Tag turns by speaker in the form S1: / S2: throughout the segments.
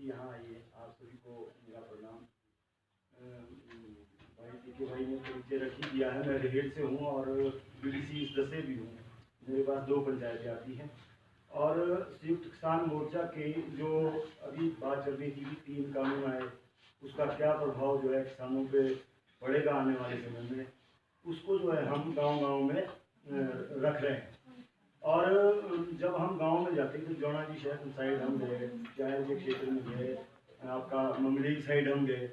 S1: कि यहाँ आइए। आप सभी को मेरा प्रणाम। भाई टीके भाई ने परिचय रख ही दिया है, मैं रेहेड से हूँ और BDC इस दसे भी हूँ। मेरे पास 2 पंचायतें आती हैं और संयुक्त किसान मोर्चा के जो अभी बात चल रही थी कि 3 कानून आए, उसका क्या प्रभाव जो है किसानों पे पड़ेगा आने वाले समय में, उसको जो है हम गांव-गांव में रख रहे हैं। और जब हम गांव में जाते हैं तो जौना जी शहर साइड हम गए, चाहे के क्षेत्र में गए, आपका मंगली साइड हम गए,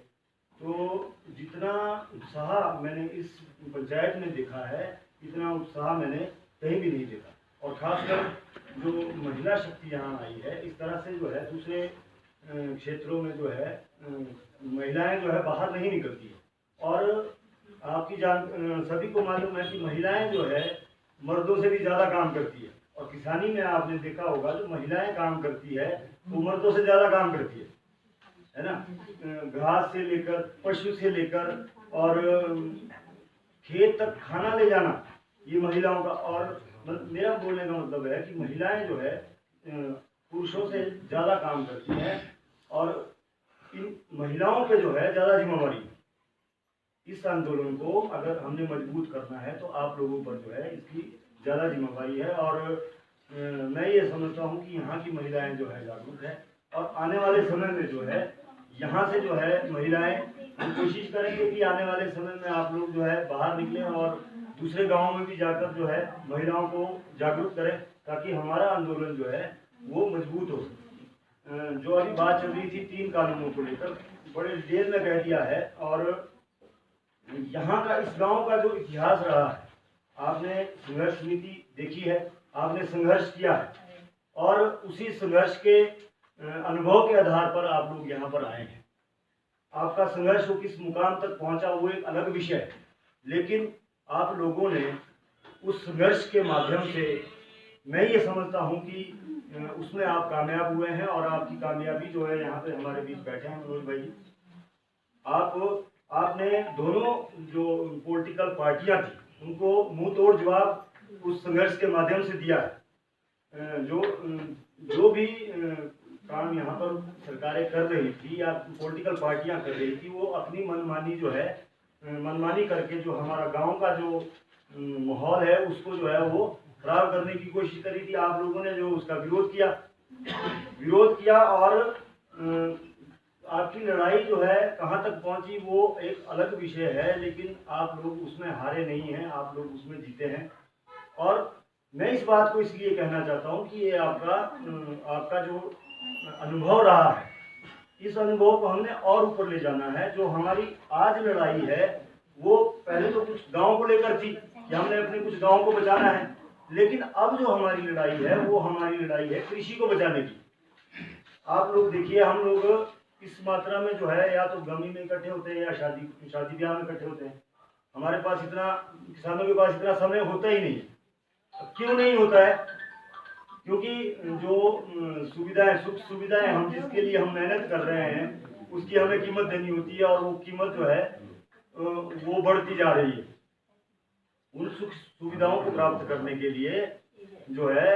S1: तो जितना उत्साह मैंने इस पंचायत में देखा है, इतना उत्साह मैंने कहीं भी नहीं देखा। और खासकर जो महिला शक्ति यहाँ आई है, इस तरह से जो है दूसरे क्षेत्रों में जो है महिलाएं जो है बाहर नहीं निकलती है। और आपकी सभी को मालूम है कि महिलाएं जो है मर्दों से भी ज़्यादा काम करती है। और किसानी में आपने देखा होगा जो महिलाएं काम करती है वो मर्दों से ज़्यादा काम करती है ना। घास से लेकर, पशु से लेकर और खेत तक खाना ले जाना, ये महिलाओं का। और मेरा बोलने का मतलब है कि महिलाएं जो है पुरुषों से ज़्यादा काम करती हैं और इन महिलाओं पे जो है ज़्यादा जिम्मेवारी है। इस आंदोलन को अगर हमने मजबूत करना है तो आप लोगों पर जो है इसकी ज़्यादा जिम्मेवारी है। और मैं ये समझता हूँ कि यहाँ की महिलाएं जो है जागरूक है और आने वाले समय में जो है यहाँ से जो है महिलाएं कोशिश करेंगे कि आने वाले समय में आप लोग जो है बाहर निकलें और दूसरे गाँवों में भी जाकर जो है महिलाओं को जागरूक करें, ताकि हमारा आंदोलन जो है वो मजबूत हो सके। जो अभी बात चल रही थी 3 कानूनों को लेकर, बड़े डिटेल में कह दिया है। और यहाँ का, इस गांव का जो इतिहास रहा है, आपने संघर्ष समिति देखी है, आपने संघर्ष किया है और उसी संघर्ष के अनुभव के आधार पर आप लोग यहाँ पर आए हैं। आपका संघर्ष वो किस मुकाम तक पहुँचा वो एक अलग विषय है, लेकिन आप लोगों ने उस संघर्ष के माध्यम से, मैं ये समझता हूँ कि उसमें आप कामयाब हुए हैं। और आपकी कामयाबी जो है, यहाँ पे हमारे बीच बैठे हैं मनोज भाई जी, आपने दोनों जो पॉलिटिकल पार्टियां थी उनको मुंह तोड़ जवाब उस संघर्ष के माध्यम से दिया है। जो भी काम यहाँ पर सरकारें कर रही थी या पॉलिटिकल पार्टियां कर रही थी, वो अपनी मनमानी जो है मनमानी करके जो हमारा गांव का जो माहौल है उसको जो है वो खराब करने की कोशिश करी थी। आप लोगों ने जो उसका विरोध किया और आपकी लड़ाई जो है कहाँ तक पहुँची वो एक अलग विषय है, लेकिन आप लोग उसमें हारे नहीं हैं, आप लोग उसमें जीते हैं। और मैं इस बात को इसलिए कहना चाहता हूँ कि ये आपका जो अनुभव रहा है, इस अनुभव को हमने और ऊपर ले जाना है। जो हमारी आज लड़ाई है वो पहले तो कुछ गाँव को लेकर थी कि हमने अपने कुछ गाँव को बचाना है, लेकिन अब जो हमारी लड़ाई है वो हमारी लड़ाई है कृषि को बचाने की। आप लोग देखिए, हम लोग इस मात्रा में जो है या तो गमी में इकट्ठे होते हैं या शादी ब्याह में इकट्ठे होते हैं। हमारे पास इतना, किसानों के पास इतना समय होता ही नहीं है। क्यों नहीं होता है? क्योंकि जो सुविधाएं, सुख सुविधाएं हम जिसके लिए हम मेहनत कर रहे हैं उसकी हमें कीमत देनी होती है और वो कीमत जो है वो बढ़ती जा रही है। उन सुख सुविधाओं को प्राप्त करने के लिए जो है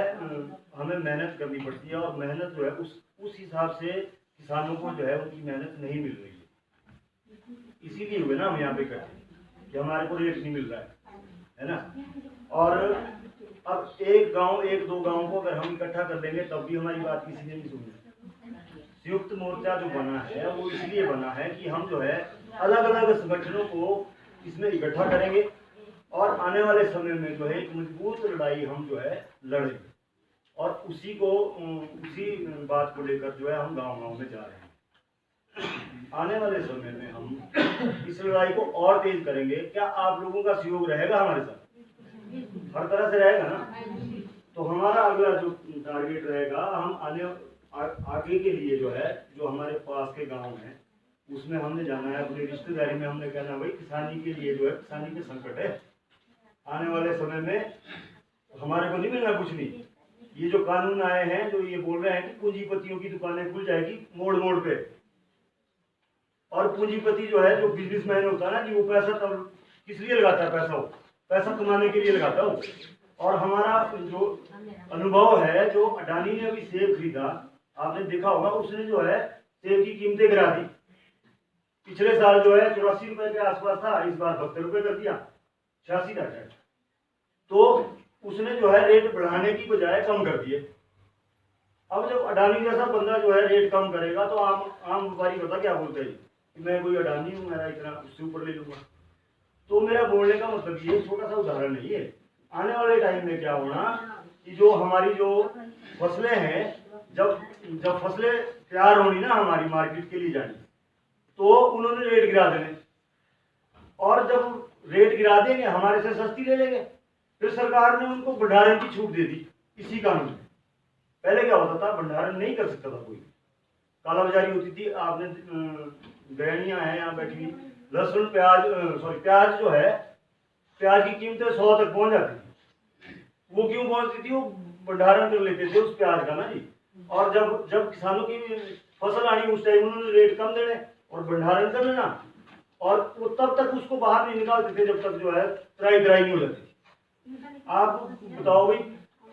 S1: हमें मेहनत करनी पड़ती है और मेहनत जो है उस हिसाब से किसानों को जो है उनकी मेहनत नहीं मिल रही है। इसीलिए हुए ना हम यहाँ पे इकट्ठे कि हमारे को रेट नहीं मिल रहा है ना। और अब एक गांव, 1-2 गांव को अगर हम इकट्ठा कर लेंगे तब भी हमारी बात किसी ने नहीं सुनी। संयुक्त मोर्चा जो बना है वो इसलिए बना है कि हम जो है अलग अलग संगठनों को इसमें इकट्ठा करेंगे और आने वाले समय में जो है एक मजबूत लड़ाई हम जो है लड़ेंगे। और उसी बात को लेकर जो है हम गांव-गांव में जा रहे हैं। आने वाले समय में हम इस लड़ाई को और तेज करेंगे। क्या आप लोगों का सहयोग रहेगा हमारे साथ? हर तरह से रहेगा ना। तो हमारा अगला जो टारगेट रहेगा, हम आगे के लिए जो है, जो हमारे पास के गाँव हैं उसमें हमने जाना है। अपनी रिश्तेदारी में हमने कहना भाई किसानी के लिए जो है, किसानी के संकट है, आने वाले समय में हमारे को नहीं मिलना कुछ नहीं। ये जो कानून आए हैं जो ये बोल रहे हैं कि पूंजीपतियों की दुकानें खुल जाएगी मोड़ मोड़ पे, और पूंजीपति जो है, जो बिजनेसमैन होता है ना, कि वो पैसा तब किस लिए लगाता है? पैसा कमाने के लिए लगाता हो। और हमारा जो अनुभव है, जो अडानी ने अभी सेब खरीदा, आपने देखा होगा, उसने जो है सेब की कीमतें गिरा दी। पिछले साल जो है 84 रुपए के आसपास था, इस बार 72 रुपए कर दिया, 86 का है। तो उसने जो है रेट बढ़ाने की बजाय कम कर दिए। अब जब अडानी जैसा बंदा जो है रेट कम करेगा तो आम व्यापारी पता क्या बोलते हैं कि मैं कोई अडानी हूँ, मेरा इतना उससे ऊपर ले लूंगा। तो मेरा बोलने का मतलब ये छोटा सा उदाहरण नहीं है। आने वाले टाइम में क्या होना कि जो हमारी जो फसलें हैं, जब फसलें तैयार होनी ना हमारी मार्केट के लिए जानी, तो उन्होंने रेट गिरा देने, और जब रेट गिरा देंगे हमारे से सस्ती ले लेंगे। फिर सरकार ने उनको भंडारण की छूट दे दी इसी कानून में। पहले क्या होता था, भंडारण नहीं कर सकता था कोई, कालाबाजारी होती थी। आपने गृहणियां हैं यहाँ बैठी हुई, लहसुन प्याज जो है, प्याज की कीमतें 100 तक पहुंच जाती थी। वो क्यों पहुंचती थी? वो भंडारण कर लेते थे उस प्याज का ना जी। और जब किसानों की फसल आनी उस टाइम उन्होंने रेट कम देने और भंडारण कर लेना, और वो तब तक उसको बाहर नहीं निकालते थे जब तक जो है त्राई नहीं हो जाती। आप बताओ भाई,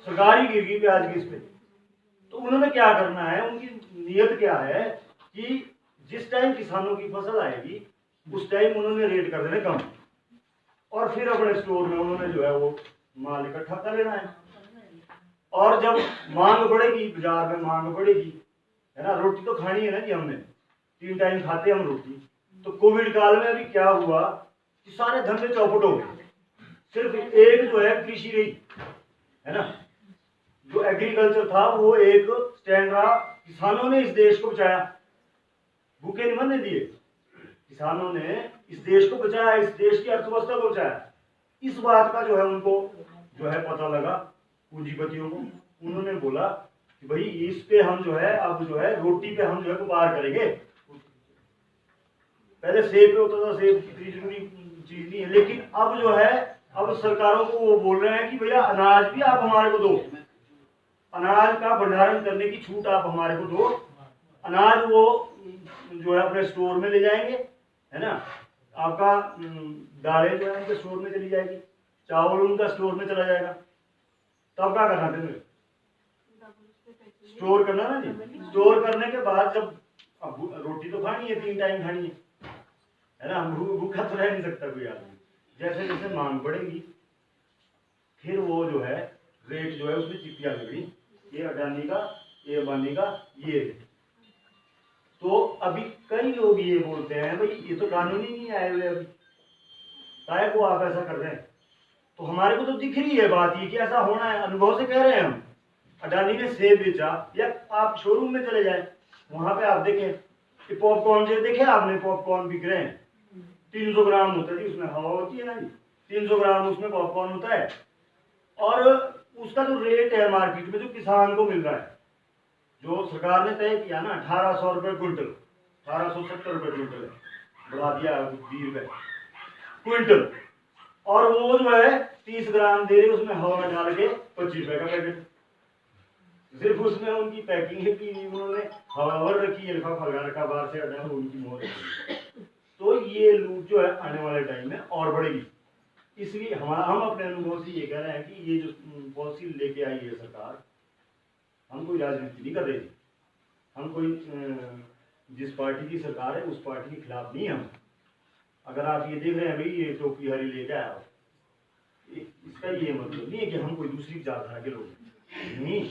S1: सरकार ही गिर गई प्याज की इस पे। तो उन्होंने क्या करना है, उनकी नियत क्या है कि जिस टाइम किसानों की फसल आएगी उस टाइम उन्होंने रेट कर देने कम, और फिर अपने स्टोर में उन्होंने जो है वो माल इकट्ठा कर लेना है। और जब मांग बढ़ेगी, बाजार में मांग बढ़ेगी, है ना, रोटी तो खानी है ना जी, हमने 3 टाइम खाते हम रोटी। तो कोविड काल में अभी क्या हुआ कि सारे धंधे चौपट हो गए, सिर्फ एक जो है कृषि रही, है ना, जो एग्रीकल्चर था वो एक स्टैंड रहा। किसानों ने इस देश को बचाया, भूखे नहीं मरने दिए। किसानों ने इस देश को बचाया, इस देश की अर्थव्यवस्था को बचाया। इस बात का जो है उनको जो है पता लगा, पूंजीपतियों को। उन्होंने बोला कि भाई इस पे हम जो है अब जो है रोटी पे हम जो है व्यापार करेंगे। पहले सेब पे होता था, सेब की जरूरी चीज नहीं है, लेकिन अब जो है अब सरकारों को वो बोल रहे हैं कि भैया अनाज भी आप हमारे को दो, अनाज का भंडारण करने की छूट आप हमारे को दो। अनाज वो जो है अपने स्टोर में ले जाएंगे, है ना, आपका दालें जो है उनके स्टोर में चली जाएगी, चावल उनका स्टोर में चला जाएगा। तब क्या करना फिर? स्टोर करना ना जी। स्टोर करने के बाद जब अब रोटी तो खानी है, 3 टाइम खानी है ना, भूखा तो रह नहीं सकता कोई आदमी। जैसे जैसे मांग बढ़ेगी फिर वो जो है रेट जो है उसमें चिट्ठियां लग गई, ये अडानी का, ये अंबानी का, ये। तो अभी कई लोग ये बोलते हैं भाई ये तो कानून ही नहीं आए हुए अभी, चाहे को आप ऐसा कर रहे हैं। तो हमारे को तो दिख रही है बात ये कि ऐसा होना है, अनुभव से कह रहे हैं हम। अडानी ने सेब बेचा, या आप शोरूम में चले जाए, वहां पे आप देखें पॉपकॉर्न जो देखे आपने, पॉपकॉर्न बिक रहे हैं, 300 ग्राम होता है जी, उसमें हवा होती है ना जी, 300 ग्राम उसमें पॉपकॉर्न होता है। और उसका जो रेट है मार्केट में जो किसान को मिल रहा है, जो सरकार ने तय किया ना 1800 रुपये क्विंटल, 1870 रुपये क्विंटल है, बढ़ा दिया 20 रुपये क्विंटल। और वो जो है 30 ग्राम दे रहे, उसमें हवा में डाल के 25 रुपये का पैकेट। सिर्फ उसमें उनकी पैकिंग है कि उन्होंने हवावर रखी है, लिफाफा लगा रखा बाहर से, अड्डा उनकी मोहर रखी। तो ये लूट जो है आने वाले टाइम में और बढ़ेगी। इसलिए हम अपने अनुभव से ये कह रहे हैं कि ये जो पॉलिसी लेके आई है सरकार, हम कोई राजनीति नहीं कर रहे, हम कोई जिस पार्टी की सरकार है उस पार्टी के खिलाफ नहीं हम। अगर आप ये देख रहे हैं भाई ये टोपी हरी लेके आया, इसका ये मतलब नहीं है कि हम कोई दूसरी विचारधारा के लोग नहीं,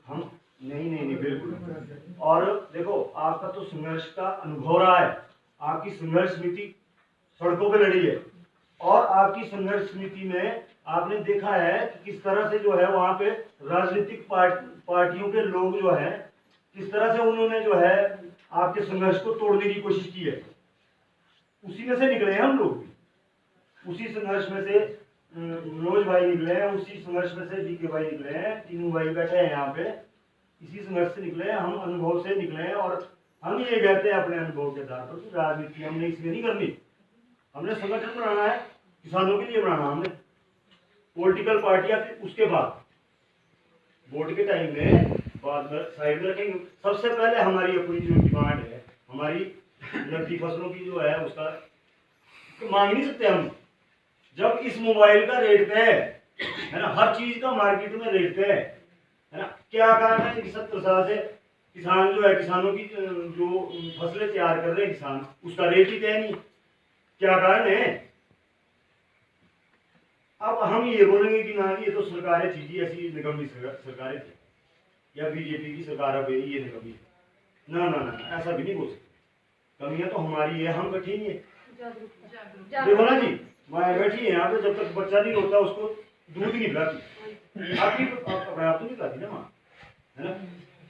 S1: हम नहीं बिल्कुल। और देखो आपका तो संघर्ष का अनुभव रहा है, आपकी संघर्ष समिति सड़कों पे लड़ी है, और आपकी संघर्ष समिति में आपने देखा है कि किस तरह से जो है वहां पे राजनीतिक पार्टियों के लोग जो है किस तरह से उन्होंने जो है आपके संघर्ष को तोड़ने की कोशिश की है। उसी में से निकले हैं हम लोग भी, उसी संघर्ष में से मनोज भाई निकले हैं, उसी संघर्ष में से डीके भाई निकले हैं, तीनों भाई बैठे हैं यहाँ पे, इसी संघर्ष से निकले हैं, हम अनुभव से निकले हैं। और हम ये कहते हैं अपने अनुभव के आधार पर कि राजनीति हमने इसलिए नहीं करनी, हमने संगठन बनाना है, किसानों के लिए बनाना। हमने पॉलिटिकल पार्टियां उसके बाद वोट के टाइम में बाद में साइड में रखेंगे। सबसे पहले हमारी अपनी जो डिमांड है, हमारी नकदी फसलों की जो है उसका तो मांग नहीं सकते हम। जब इस मोबाइल का रेट पे है ना, हर चीज का मार्केट में रेट पे है ना, क्या कारण है कि 70 साल से किसान जो है, किसानों की जो फसलें तैयार कर रहे हैं किसान, उसका रेट ही तय नहीं। क्या कारण है? अब हम ये बोलेंगे कि ना ये तो सरकारें थी जी, ऐसी निकम्मी सरकारें थी, या बीजेपी की सरकार अब ये निकम्मी है। ना ना ना, ऐसा भी नहीं बोल सकते। कमियां तो हमारी है, हम कठिन है। देखो ना जी, माँ बैठी है यहाँ पे, जब तक बच्चा नहीं होता उसको दूध नहीं पिलाती। आपकी अपने आप तो नहीं पिलाती ना माँ, है ना?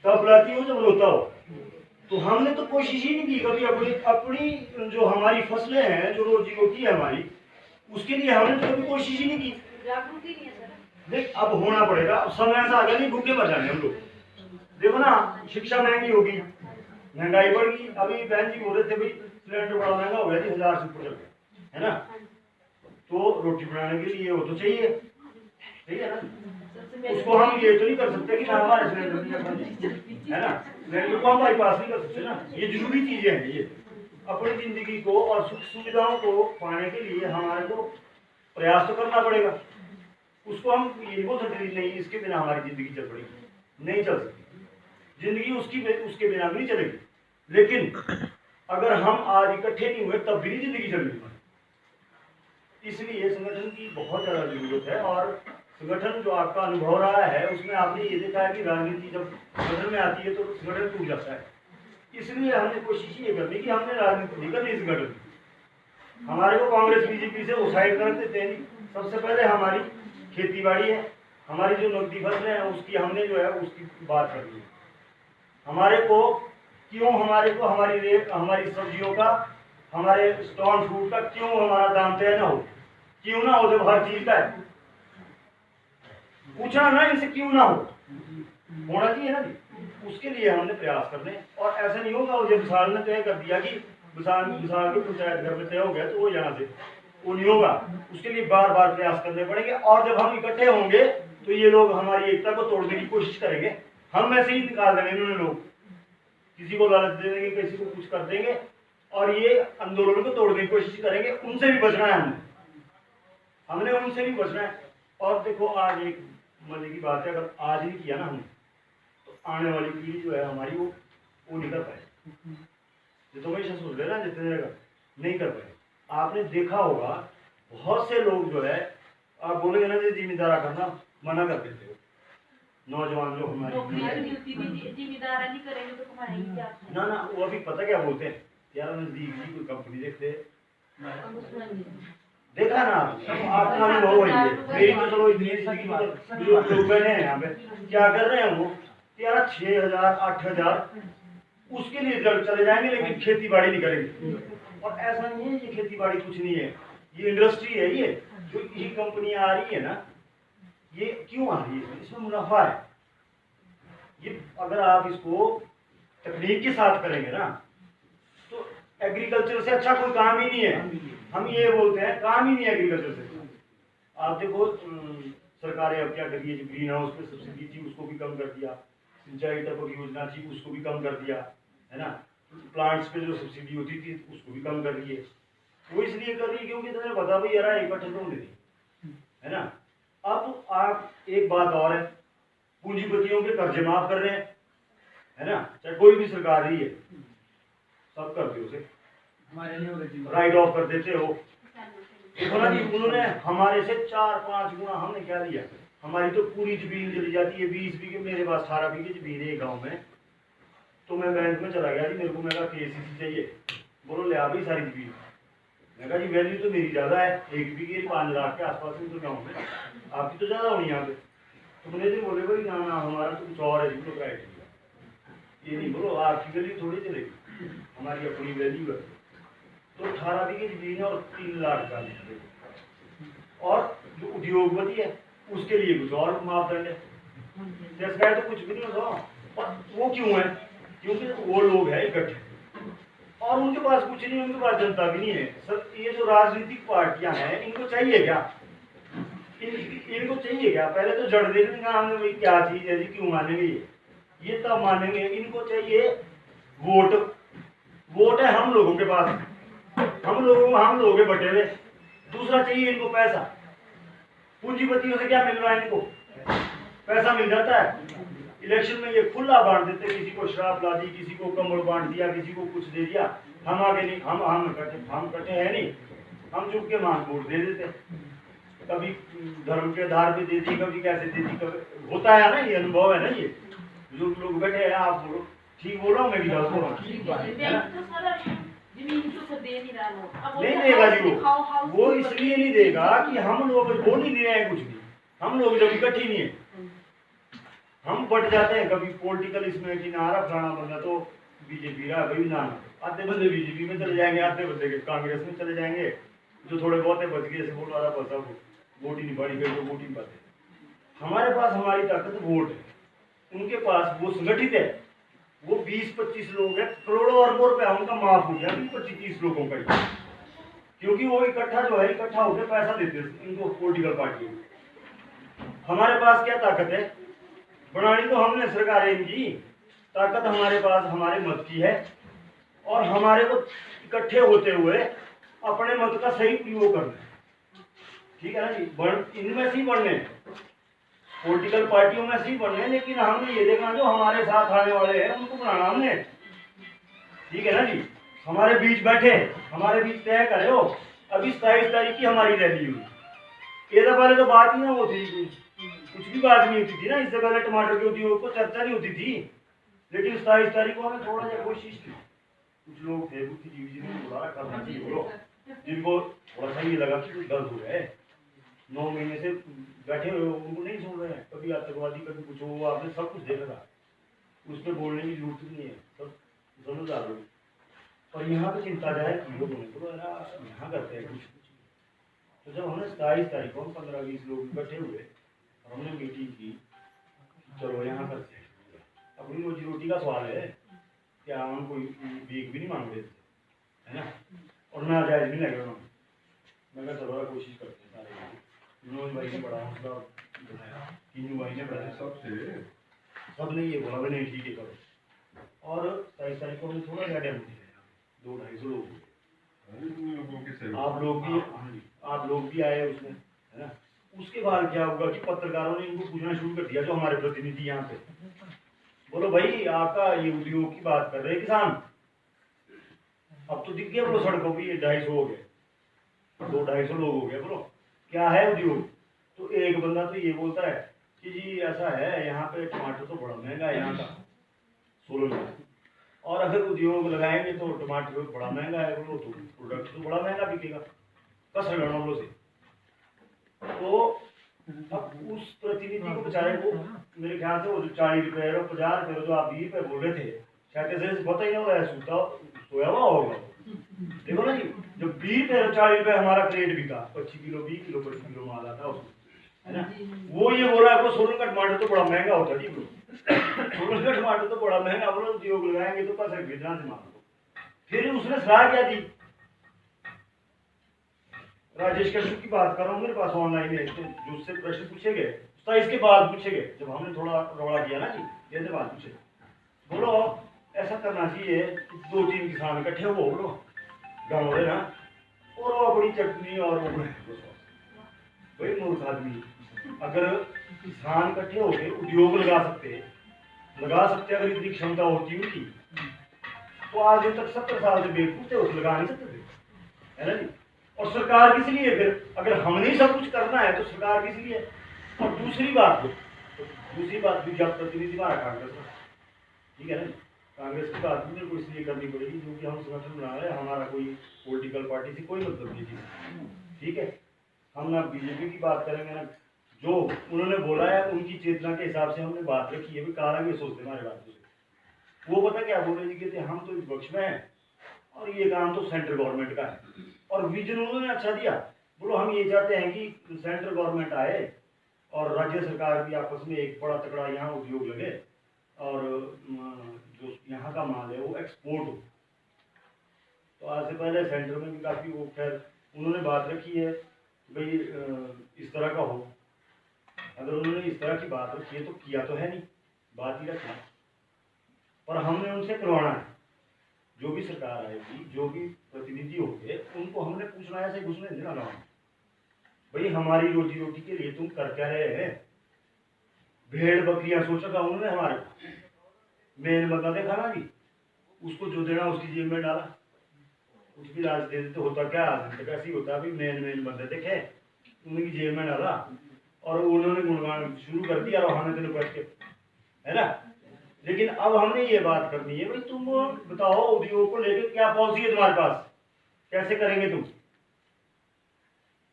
S1: तब पिलाती हो जब रोता हो। तो हमने तो कोशिश ही नहीं की कभी अपनी अपनी जो हमारी फसलें हैं, जो रोजी रोटी है हमारी, उसके लिए हमने तो कभी कोशिश ही नहीं की।
S2: जागरूक ही नहीं है सर।
S1: देख अब होना पड़ेगा, अब समय ऐसा आ गया, नहीं भूखे मर जाने हम लोग। देखो ना, शिक्षा महंगी होगी, महंगाई बढ़ गई। अभी बहन जी बोल रहे थे भाई सिलेंडर बड़ा महंगा हो गया जी, 1000 से ऊपर चल गया, है ना? तो रोटी बनाने के लिए वो तो चाहिए, ठीक है ना? उसको हम ये तो नहीं कर सकते कि हमारे सिलेंडर नहीं, है ना? सिलेंडर को हम बाईपास नहीं कर सकते ना। ये जरूरी चीजें हैं, ये अपनी जिंदगी को और सुख सुविधाओं को पाने के लिए हमारे को प्रयास तो करना पड़ेगा। उसको हम ये बोल सकते नहीं, इसके बिना हमारी जिंदगी चल पड़ेगी, नहीं चल सकती जिंदगी, उसके बिना भी नहीं चलेगी। लेकिन अगर हम आज इकट्ठे नहीं हुए तब भी नहीं जिंदगी चलेगी। इसलिए संगठन की बहुत ज्यादा जरूरत है। और संगठन जो आपका अनुभव रहा है उसमें आपने ये देखा है कि राजनीति जब संगठन में आती है तो संगठन टूट जाता है। इसलिए हमने कोशिश ये करनी कि हमने राजनीति नहीं करनी संगठन की। हमारे को कांग्रेस बीजेपी से वो साइड कर देते हैं। सबसे पहले हमारी खेती बाड़ी है, हमारी जो नकदी फसलें हैं उसकी हमने जो है उसकी बात करनी है। हमारे को क्यों, हमारे को हमारी रेट, हमारी सब्जियों का, हमारे स्टोन फ्रूट का क्यों हमारा दाम तय ना हो? क्यों ना हो जब हर चीज का है? पूछना ना इनसे, क्यों ना हो, होना चाहिए ना जी। उसके लिए हमने प्रयास करने। और ऐसा नहीं होगा जब विशाल ने तय कर दिया कि विशाल के पंचायत घर में तय हो गया तो वो यहाँ से वो नहीं होगा। उसके लिए बार बार प्रयास करने पड़ेंगे। और जब हम इकट्ठे होंगे तो ये लोग हमारी एकता को तोड़ने की कोशिश करेंगे। हम ऐसे ही निकाल देंगे इन्होंने लोग, किसी को लालच दे देंगे, किसी को कुछ कर देंगे और ये आंदोलन को तोड़ने की कोशिश करेंगे। उनसे भी बचना है हमने उनसे भी बचना है। और देखो आज एक मजे की बात है, अगर आज नहीं किया ना हमने तो आने वाली पीढ़ी जो है हमारी वो नहीं कर पाए। ये तो हमेशा सोच लेना जितने नहीं कर पाए। आपने देखा होगा बहुत से लोग जो है, आप बोलेंगे ना जिम्मेदारा करना मना कर देते हो। नौजवान जो हमारे
S2: जिम्मेदारा नहीं करेंगे तो कमाएंगे क्या?
S1: ना ना, वो अभी पता क्या बोलते हैं, यार नजदीक की कोई कंपनी देखते, देखा ना आपका अनुभव है। मेरी तो चलो इतनी लोग बैठे हैं यहाँ पे, क्या कर रहे हैं वो यार 6000 8000 उसके लिए चले जाएंगे, लेकिन खेती बाड़ी नहीं करेंगे। और ऐसा नहीं है ये खेती बाड़ी कुछ नहीं है, ये इंडस्ट्री है। ये जो ये कंपनी आ रही है ना, ये क्यों आ रही है? इसमें मुनाफा है। ये अगर आप इसको तकनीक के साथ करेंगे ना तो एग्रीकल्चर से अच्छा कोई काम ही नहीं है। हम ये बोलते हैं काम ही नहीं एग्रीकल्चर से। आप देखो सरकारें अब क्या करिए, जो ग्रीन हाउस पे सब्सिडी थी उसको भी कम कर दिया, सिंचाई टपक योजना थी उसको भी कम कर दिया, है ना? प्लांट्स पे जो सब्सिडी होती थी उसको भी कम कर दिए। वो इसलिए कर रही है क्योंकि तुम्हें पता भाई यार इकट्ठे तो होंगे, है ना? अब आप एक बात और है, पूंजीपतियों के कर्जे माफ कर रहे हैं, है ना? चाहे कोई भी सरकार रही है, सब करते हो उसे राइट ऑफ कर देते हो। देखो ना जी, उन्होंने हमारे से 4-5 गुना हमने क्या दिया। हमारी तो पूरी जमीन चली जाती है, 20 बीघे, मेरे पास 18 बीघे जमीन है गाँव में। तो मैं बैंक में चला गया जी, मेरे को मैं कहा KCC चाहिए। बोलो ले आ भाई सारी जमीन। मैं कहा जी वैल्यू तो मेरी ज़्यादा है, 1 बीघे 5 लाख के आसपास में तो गाँव में, आपकी तो ज़्यादा होनी यहाँ पे। तो मैंने बोले भाई ना ना हमारा तो कुछ और है जी, तो क्राइटेरिया ये नहीं। बोलो आपकी वैल्यू थोड़ी चलेगी, हमारी अपनी वैल्यू है। तो 18 बीघे जमीन है और 3 लाख का। और जो उद्योगपति है उसके लिए कुछ और मापदंड है, जैसा है तो कुछ भी नहीं होता। और वो क्यों है? क्योंकि वो लोग हैं इकट्ठे और उनके पास कुछ नहीं, उनके पास जनता भी नहीं है। सर ये जो राजनीतिक पार्टियां हैं इनको चाहिए क्या? इनको चाहिए क्या? पहले तो जड़ देखने का हमने भाई क्या चीज है जी, क्यों मानेंगे ये तब मानेंगे। इनको चाहिए वोट। वोट है हम लोगों के पास, हम लोगों के बटे हुए। दूसरा चाहिए इनको पैसा। पूंजीपतियों से क्या मिल रहा है? इनको पैसा मिल जाता है। इलेक्शन में ये खुला बांट देते, किसी को शराब ला दी, किसी को कमर बांट दिया, किसी को कुछ दे दिया। हम आगे नहीं, हम कटे हैं नहीं, हम चुप के मांग वोट दे देते। कभी धर्म के आधार पे दे दी, कभी कैसे दे दी, कभी होता है ना, ये अनुभव है ना। ये जो लोग बैठे हैं, आप बोलो ठीक बोल रहा हूँ, मैं भी गलत बोल रहा हूँ। नहीं देगा जी वो इसलिए नहीं देगा कि हम लोग बोल ही नहीं रहे हैं कुछ भी। हम लोग जब इकट्ठे नहीं है, हम बट जाते हैं कभी पॉलिटिकल इसमें कि नारा फलाना बंदा तो बीजेपी रहा, भाई ना आधे बंदे बीजेपी में चले जाएंगे, आधे बंदे के कांग्रेस में चले जाएंगे। जो थोड़े बहुत है बच गए, जैसे वोट वाला पता वोट ही नहीं पड़ी गई, तो वोट ही नहीं पाते। हमारे पास हमारी ताकत वोट है, उनके पास वो संगठित है, वो 20-25 लोग हैं, करोड़ों अरबों रुपया उनका माफ हो गया 20-25 लोगों का ही। क्योंकि वो इकट्ठा जो है, इकट्ठा होकर पैसा देते हैं इनको पॉलिटिकल पार्टी को। हमारे पास क्या ताकत है? बनानी तो हमने सरकार इनकी, ताकत हमारे पास हमारे मत की है, और हमारे को इकट्ठे होते हुए अपने मत का सही प्रयोग करना है। ठीक है ना जी, इनमें से ही बढ़ने, पॉलिटिकल पार्टियों में से ही बढ़ने, लेकिन हमने ये देखा जो हमारे साथ आने वाले हैं उनको बनाना हमने। ठीक है ना जी, हमारे बीच बैठे, हमारे बीच तय करे हो। अभी 27 तारीख की हमारी रैली हुई, ये तो पहले तो बात ही ना होती, कुछ भी बात नहीं होती थी ना। इससे पहले टमाटर के उद्योग को चर्चा नहीं होती थी, लेकिन 27 तारीख को हमें थोड़ा सा कोशिश की। कुछ लोग थे बुद्धिजीवी जिनको बुला करना चाहिए लोग, जिनको थोड़ा सा ये लगा कि कुछ गलत हो गया है, 9 महीने से बैठे हुए उनको नहीं सुन रहे हैं, कभी आतंकवादी कभी कुछ हो, आपने सब कुछ देखा था, उस पर बोलने की जरूरत नहीं है, सब समझदार लोग। और यहाँ पे चिंता जाए लोगों ने तो यहाँ करते हैं कुछ। तो जब हमने 27 तारीख को 15-20 लोग इकट्ठे हुए और हमने मीटिंग की, चलो यहाँ करते हैं, अपनी रोजी रोटी का सवाल है, क्या हम कोई भीख भी नहीं मांग रहे थे, है ना, और ना जायज भी लगे उन्होंने। मैं कहा चलो कोशिश करते हैं सारे। विनोद भाई ने बड़ा हौसला दिखाया, तीनों भाई ने बड़ा सबने ये बोला भाई नहीं ठीक है करो। और 27 तारीख को हमने थोड़ा ज़्यादा दिया, 200-250 लोग, आप लोग भी आए उसमें, है ना। उसके बाद क्या होगा कि पत्रकारों ने इनको पूछना शुरू कर दिया, जो हमारे प्रतिनिधि यहाँ पे, बोलो भाई आपका ये उद्योग की बात कर रहे हैं किसान, अब तो दिख गया बोलो सड़कों पर ये 250 हो गए, 200-250 लोग हो गए, बोलो क्या है उद्योग। तो एक बंदा तो ये बोलता है कि जी ऐसा है यहाँ पे टमाटर तो बड़ा महंगा है यहाँ का 16 में, और अगर उद्योग लगाएंगे तो टमाटर बड़ा महंगा है, बोलो तो प्रोडक्ट तो बड़ा महंगा बिकेगा, कस लगाना बोलो से। तो अब उस प्रतिनिधि को बेचारे को मेरे ख्याल से वो जो 40 रुपये और 50 रुपये जो आप 20 रुपये बोल रहे थे, शायद से पता ही नहीं हो रहा है, सोया हुआ होगा। देखो ना जी, जब 20 रुपये और 40 रुपये हमारा क्रेट बिका, 25 किलो 20 किलो 25 किलो माल आता उसमें, है ना। वो ये बोल रहा है सोलन का टमाटर तो बड़ा महंगा होता है जी, सोलन का टमाटर तो बड़ा महंगा, बोलो उद्योग लगाएंगे तो पैसा भेजना से मांगो। फिर उसने सलाह क्या दी, राजेश कश्यप की बात कर रहा हूँ, मेरे पास ऑनलाइन है, जो उससे प्रश्न पूछे गए, इसके बाद पूछे गए, जब हमने थोड़ा रौला किया ना जी, ये बात पूछे, बोलो ऐसा करना चाहिए कि 2-3 किसान इकट्ठे हो, बोलो गाँव वाले ना, और वो बड़ी चटनी और वो भाई मूर्ख आदमी, अगर किसान इकट्ठे होकर उद्योग लगा सकते अगर इतनी क्षमता होती उनकी, तो आज दिन तक 70 साल से बेवकूफ थे, उस लगा नहीं सकते थे, है ना जी। और सरकार किस लिए फिर, अगर हमने ही सब कुछ करना है तो सरकार किस लिए। और दूसरी बात भी जब प्रतिनिधि हमारा कांग्रेस में, ठीक है ना, कांग्रेस की बात भी मेरे को इसलिए करनी पड़ेगी क्योंकि हम संगठन बना रहे हैं, हमारा कोई पॉलिटिकल पार्टी से कोई मतलब नहीं है, ठीक है। हम ना बीजेपी की बात करेंगे ना, जो उन्होंने बोला है उनकी चेतना के हिसाब से हमने बात रखी है, कारण ये सोचते हमारे बात से। वो पता क्या बोल रहे जी, कहते हम तो विपक्ष में हैं और ये काम तो सेंट्रल गवर्नमेंट का है, और विजन उन्होंने अच्छा दिया, बोलो हम ये चाहते हैं कि सेंट्रल गवर्नमेंट आए और राज्य सरकार भी आपस में एक बड़ा तगड़ा यहाँ उद्योग लगे, और जो यहाँ का माल है वो एक्सपोर्ट हो। तो आज से पहले सेंटर में भी काफ़ी वो खैर उन्होंने बात रखी है भाई इस तरह का हो, अगर उन्होंने इस तरह की बात रखी है तो किया तो है नहीं, बात ही रखना, पर हमने उनसे करवाना है। जो भी सरकार आएगी, जो भी प्रतिनिधि होंगे, उनको हमने पूछना है, ऐसे घुसने देना भाई हमारी रोजी रोटी के लिए तुम कर क्या रहे हैं, भेड़ बकरियां सोच रखा उन्होंने हमारे को। मेन बंदा देखा ना जी, उसको जो देना उसकी जेब में डाला, उसकी लाश दे देते। होता क्या आदमी तक ऐसे ही होता, अभी मेन बंदे देखे उनकी जेब में डाला और उन्होंने गुणगान शुरू कर दिया और हमें तो बच के, है ना। लेकिन अब हमने ये बात करनी है भाई, तुम बताओ उद्योग को लेकर क्या पॉलिसी है तुम्हारे पास, कैसे करेंगे तुम।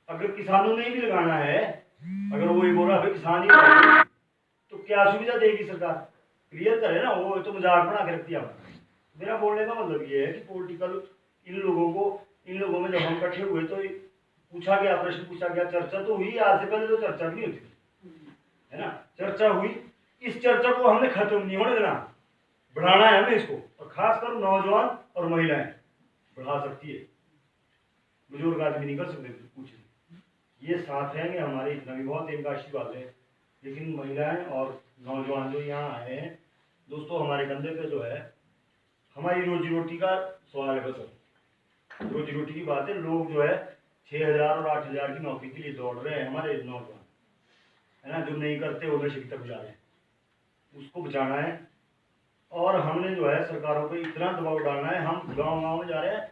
S1: अगर किसानों ने भी लगाना है, अगर वो ये बोल रहा है किसान ही लगाएंगे, तो क्या सुविधा देगी सरकार, क्लियर करे ना। वो तो मजाक बना के रख दिया। मेरा बोलने का मतलब ये है कि पॉलिटिकल इन लोगों में जब हम इकट्ठे हुए तो पूछा गया, प्रश्न पूछा गया, चर्चा तो हुई। आज से पहले तो चर्चा भी नहीं होती, है ना। चर्चा हुई, इस चर्चा को हमने खत्म नहीं होने देना, बढ़ाना है हमें इसको। और खासकर नौजवान और महिलाएं बढ़ा सकती है, बुजुर्ग आदमी नहीं कर सकते कुछ। ये साथ रहेंगे हमारे, इतना भी बहुत इनका आशीर्वाद है। लेकिन महिलाएं और नौजवान जो यहाँ आए हैं दोस्तों, हमारे कंधे पे जो है हमारी रोजी रोटी का सवाल है। बस रोजी रोटी की बात है। लोग जो है 6,000 और 8,000 की नौकरी के लिए दौड़ रहे हैं हमारे नौजवान, है ना। जो नहीं करते वो नशे की तरफ जा रहे हैं, उसको बचाना है। और हमने जो है सरकारों पे इतना दबाव डालना है। हम गांव में जा रहे हैं,